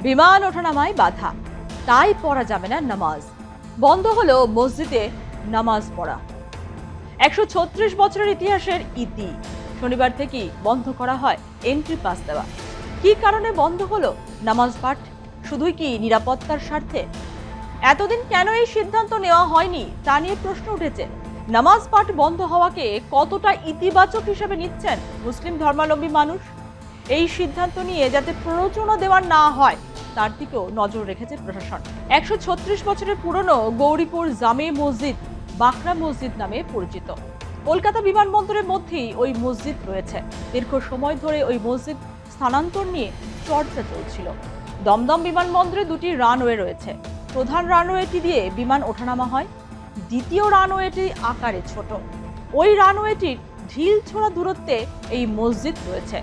বিমান ওঠানামায় বাধা, তাই পড়া যাবে না নামাজ। বন্ধ হলো মসজিদে নামাজ পড়া। 136 বছরের ইতিহাসের ইতি শনিবার থেকেই বন্ধ করা হয় এন্ট্রি পাস দেওয়া। কি কারণে বন্ধ হলো নামাজ পাঠ? শুধুই কি নিরাপত্তার স্বার্থে? এতদিন কেন এই সিদ্ধান্ত নেওয়া হয়নি তা নিয়ে প্রশ্ন উঠেছে। নামাজ পাঠ বন্ধ হওয়াকে কতটা ইতিবাচক হিসেবে নিচ্ছেন মুসলিম ধর্মাবলম্বী মানুষ? এই সিদ্ধান্ত নিয়ে যাতে প্ররোচনা দেওয়া না হয় তার দিকেও নজর রেখেছে প্রশাসন। 136 বছরের পুরনো গৌরীপুর জামে মসজিদ বাকরা মসজিদ নামে পরিচিত। কলকাতা বিমানবন্দরের মধ্যেই ওই মসজিদ রয়েছে। দীর্ঘ সময় ধরে ওই মসজিদ স্থানান্তর নিয়ে চর্চা চলছিল। দমদম বিমানবন্দরে দুটি রানওয়ে রয়েছে। প্রধান রানওয়েটি দিয়ে বিমান ওঠানামা হয়, দ্বিতীয় রানওয়েটি আকারে ছোট। ওই রানওয়েটির ঢিল ছোড়া দূরত্বে এই মসজিদ রয়েছে।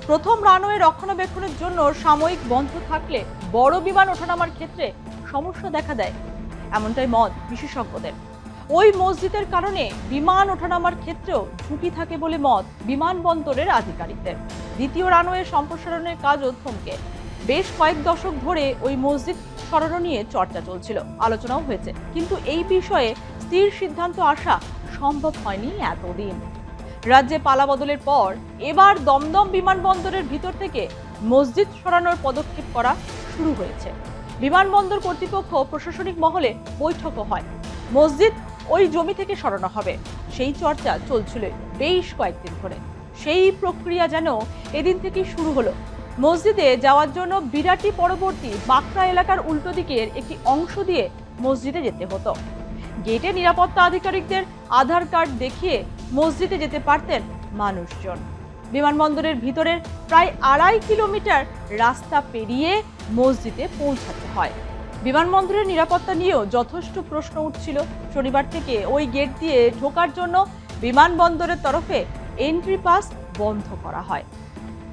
প্রথম রানওয়ে রক্ষণাবেক্ষণের জন্য সাময়িক বন্ধ থাকলে বড় বিমান ওঠানামার ক্ষেত্রে সমস্যা দেখা দেয়, এমনটাই মত বিশেষজ্ঞদের। ওই মসজিদের কারণে বিমান ওঠানামার ক্ষেত্রেও ঝুঁকি থাকে বলে মত বিমানবন্দরের আধিকারিকদের। দ্বিতীয় রানওয়ে সম্প্রসারণের কাজও থমকে। বেশ কয়েক দশক ধরে ওই মসজিদ সরানো নিয়ে চর্চা চলছিল, আলোচনাও হয়েছে, কিন্তু এই বিষয়ে স্থির সিদ্ধান্ত আসা সম্ভব হয়নি এতদিন। রাজ্যে পালাবদলের পর এবার দমদম বিমানবন্দরের ভিতর থেকে মসজিদ সরানোর পদক্ষেপ করা শুরু হয়েছে। বিমানবন্দর কর্তৃপক্ষ প্রশাসনিক মহলে বৈঠকও হয়। মসজিদ ওই জমি থেকে সরানো হবে, সেই চর্চা চলছিল বেশ কয়েকদিন ধরে। সেই প্রক্রিয়া যেন এদিন থেকেই শুরু হলো। মসজিদে যাওয়ার জন্য বিরাটি পরবর্তী বাকরা এলাকার উল্টো দিকের একটি অংশ দিয়ে মসজিদে যেতে হতো। গেটে নিরাপত্তা আধিকারিকদের আধার কার্ড দেখিয়ে মসজিদে যেতে পারতেন মানুষজন। বিমানবন্দরের ভিতরের প্রায় 2.5 কিলোমিটার রাস্তা পেরিয়ে মসজিদে পৌঁছাতে হয়। বিমানবন্দরের নিরাপত্তা নিয়েও যথেষ্ট প্রশ্ন উঠছিল। শনিবার থেকে ওই গেট দিয়ে ঢোকার জন্য বিমানবন্দরের তরফে এন্ট্রি পাস বন্ধ করা হয়।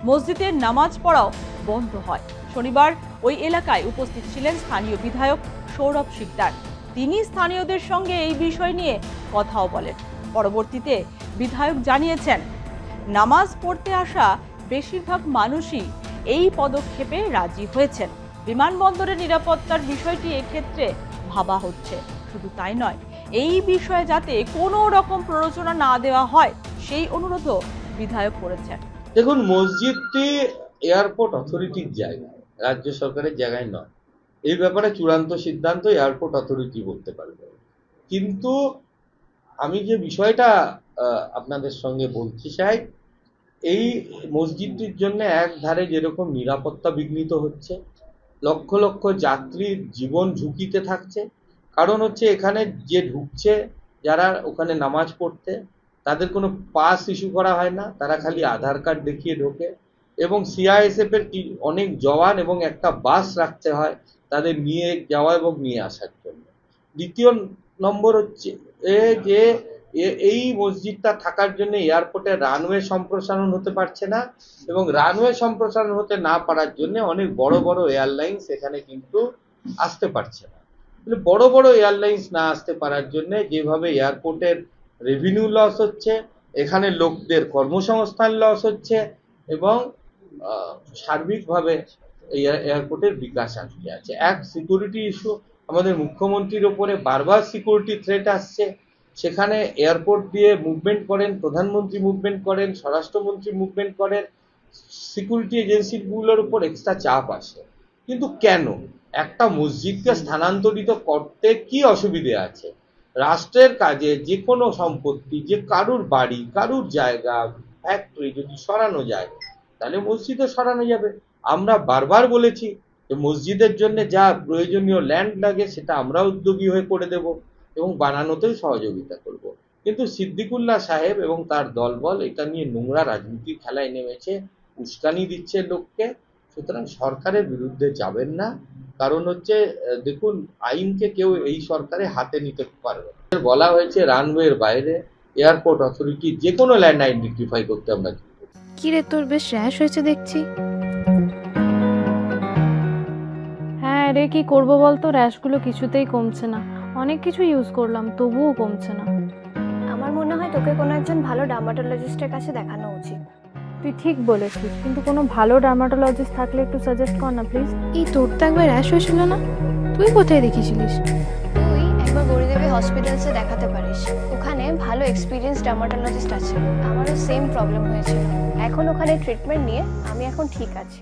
মসজিদে নামাজ পড়াও বন্ধ হয়। শনিবার ওই এলাকায় উপস্থিত ছিলেন স্থানীয় বিধায়ক সৌরভ শিকদার। তিনি স্থানীয়দের সঙ্গে এই বিষয় নিয়ে কথাও বলেন। পরবর্তীতে বিধায়ক জানিয়েছেন, নামাজ পড়তে আসা বেশিরভাগ মানুষই এই পদক্ষেপে রাজি হয়েছেন। বিমানবন্দরের নিরাপত্তার বিষয়টি এক্ষেত্রে ভাবা হচ্ছে। শুধু তাই নয়, এই বিষয়ে যাতে কোনো রকম প্ররোচনা না দেওয়া হয় সেই অনুরোধও বিধায়ক করেছেন। দেখুন, মসজিদটি এয়ারপোর্ট অথরিটির জায়গা, রাজ্য সরকারের জায়গায় নয়। এই ব্যাপারে চূড়ান্ত সিদ্ধান্ত এয়ারপোর্ট অথরিটি করতে পারবে। কিন্তু আমি যে বিষয়টা আপনাদের সঙ্গে বলতে চাই, এই মসজিদটির জন্য এক ধারে যেরকম নিরাপত্তা বিঘ্নিত হচ্ছে, লক্ষ লক্ষ যাত্রীর জীবন ঝুঁকিতে থাকছে। কারণ হচ্ছে এখানে যে ঢুকছে, যারা ওখানে নামাজ পড়তে, তাদের কোনো পাস ইস্যু করা হয় না, তারা খালি আধার কার্ড দেখিয়ে ঢোকে। এবং সিআইএসএফ এর অনেক জওয়ান এবং একটা বাস রাখতে হয় তাদের নিয়ে যাওয়া এবং নিয়ে আসার জন্য। দ্বিতীয় নম্বর হচ্ছে যে এই মসজিদটা থাকার জন্য এয়ারপোর্টে রানওয়ে সম্প্রসারণ হতে পারছে না, এবং রানওয়ে সম্প্রসারণ হতে না পারার জন্য অনেক বড় বড় এয়ারলাইন্স এখানে কিন্তু আসতে পারছে না। বড় বড় এয়ারলাইন্স না আসতে পারার জন্য যেভাবে এয়ারপোর্টের রেভিনিউ লস হচ্ছে, এখানে লোকদের কর্মসংস্থান লস হচ্ছে, এবং সার্বিকভাবে এয়ারপোর্টের বিকাশ আটকে আছে। এক সিকিউরিটি ইস্যু, আমাদের মুখ্যমন্ত্রীর ওপরে বারবার সিকিউরিটি থ্রেট আসছে। সেখানে এয়ারপোর্ট দিয়ে মুভমেন্ট করেন, প্রধানমন্ত্রী মুভমেন্ট করেন, স্বরাষ্ট্রমন্ত্রী মুভমেন্ট করেন, সিকিউরিটি এজেন্সিগুলোর উপর এক্সট্রা চাপ আসে। কিন্তু কেন? একটা মসজিদকে স্থানান্তরিত করতে কি অসুবিধে আছে? রাষ্ট্রের কাজে যে কোনো সম্পত্তি, যে কারুর বাড়ি, কারুর জায়গা, ফ্যাক্টরি যদি সরানো যায়, তাহলে মসজিদও সরানো যাবে। আমরা বারবার বলেছি যে মসজিদের জন্য যা প্রয়োজনীয় ল্যান্ড লাগে সেটা আমরা উদ্যোগী হয়ে করে দেব এবং বানানোতেও সহযোগিতা করব। কিন্তু সিদ্দিকুল্লাহ সাহেব এবং তার দলবল এটা নিয়ে নোংরা রাজনীতির খেলায় নেমেছে, উস্কানি দিচ্ছে লোককে। সুতরাং সরকারের বিরুদ্ধে যাবেন না। কারণ হচ্ছে, দেখুন, আইনকে কেউ এই সরকারে হাতে নিতে পারবে না। বলা হয়েছে রানওয়ের বাইরে এয়ারপোর্ট অথরিটি যে কোনো ল্যান্ড আইডেন্টিফাই করতে আমরা কি রে, তোর বেশ র্যাশ হয়েছে দেখছি। হ্যাঁ রে, কি করবো বলতো, র্যাশগুলো কিছুতেই কমছে না। অনেক কিছু ইউজ করলাম তবুও কমছে না। আমার মনে হয় তোকে কোনো একজন ভালো ডার্মাটোলজিস্টের কাছে দেখানো উচিত। তুই ঠিক বলেছিস, কিন্তু কোনো ভালো ডার্মাটোলজিস্ট থাকলে একটু সাজেস্ট কর না প্লিজ। এই তোর তো একবার র্যাশ হয়েছিল না? তুই কোথায় দেখিয়েছিলিস? তুই একবার গৌরীদেবী হসপিটালসে দেখাতে পারিস, ওখানে ভালো এক্সপিরিয়েন্স ডার্মাটোলজিস্ট আছে। আমারও সেম প্রবলেম হয়েছিল, এখন ওখানে ট্রিটমেন্ট নিয়ে আমি এখন ঠিক আছি।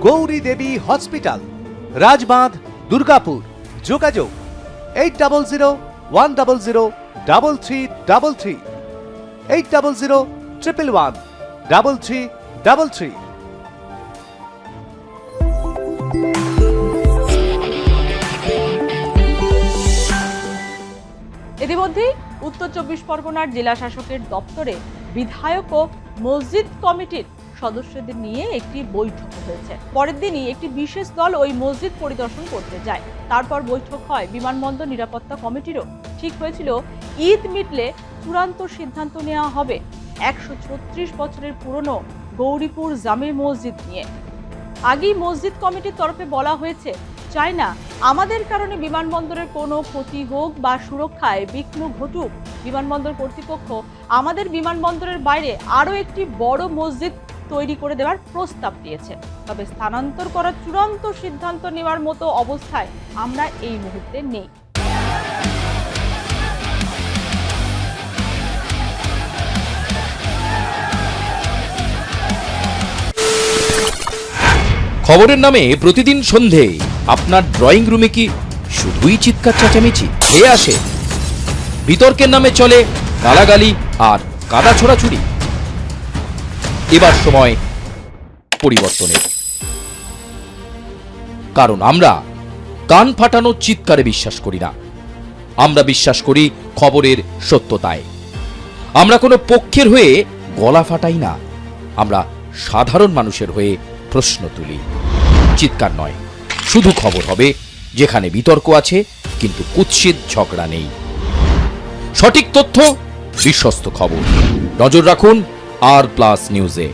গৌরী দেবী হসপিটাল, রাজবাঁধ, দুর্গাপুর। যোগাযোগ 8001003333, 8001113333। ইতিমধ্যেই উত্তর 24 পরগনার জেলা শাসকের দপ্তরে বিধায়ক ও মসজিদ কমিটির সদস্যদের নিয়ে একটি বৈঠক হয়েছে। পরের দিনই একটি বিশেষ দল ওই মসজিদ পরিদর্শন করতে যায়। তারপর বৈঠক হয় বিমানবন্দর নিরাপত্তা কমিটিরও। ঠিক হয়েছিল ঈদ মিটলে চূড়ান্ত সিদ্ধান্ত নেওয়া হবে 136 বছরের পুরনো গৌরীপুর জামে মসজিদ নিয়ে। আগেই মসজিদ কমিটির তরফে বলা হয়েছে, চাই না আমাদের কারণে বিমানবন্দরের কোনো ক্ষতি হোক বা সুরক্ষায় বিঘ্ন ঘটুক। বিমানবন্দর কর্তৃপক্ষ আমাদের বিমানবন্দরের বাইরে আরও একটি বড় মসজিদ তৈরি করে দেওয়ার প্রস্তাব দিয়েছে। তবে স্থানান্তর করার চূড়ান্ত সিদ্ধান্ত নেওয়ার মতো অবস্থায় আমরা এই মুহূর্তে নেই। খবরের নামে প্রতিদিন সন্ধে আপনার ড্রয়িং রুমে কি শুধুই চিৎকার চেঁচামেচি খেয়ে আসে? বিতর্কের নামে চলে গালাগালি আর কাদা ছোড়াছুড়ি। এবার সময় পরিবর্তনের, কারণ আমরা কান ফাটানো চিৎকারে বিশ্বাস করি না। আমরা বিশ্বাস করি খবরের সত্যতায়। আমরা কোনো পক্ষের হয়ে গলা ফাটাই না, আমরা সাধারণ মানুষের হয়ে প্রশ্ন তুলি। চিৎকার নয়, শুধু খবর হবে যেখানে বিতর্ক আছে কিন্তু কুৎসিত ঝগড়া নেই। সঠিক তথ্য, বিশ্বস্ত খবর। নজর রাখুন আর প্লাস নিউজে।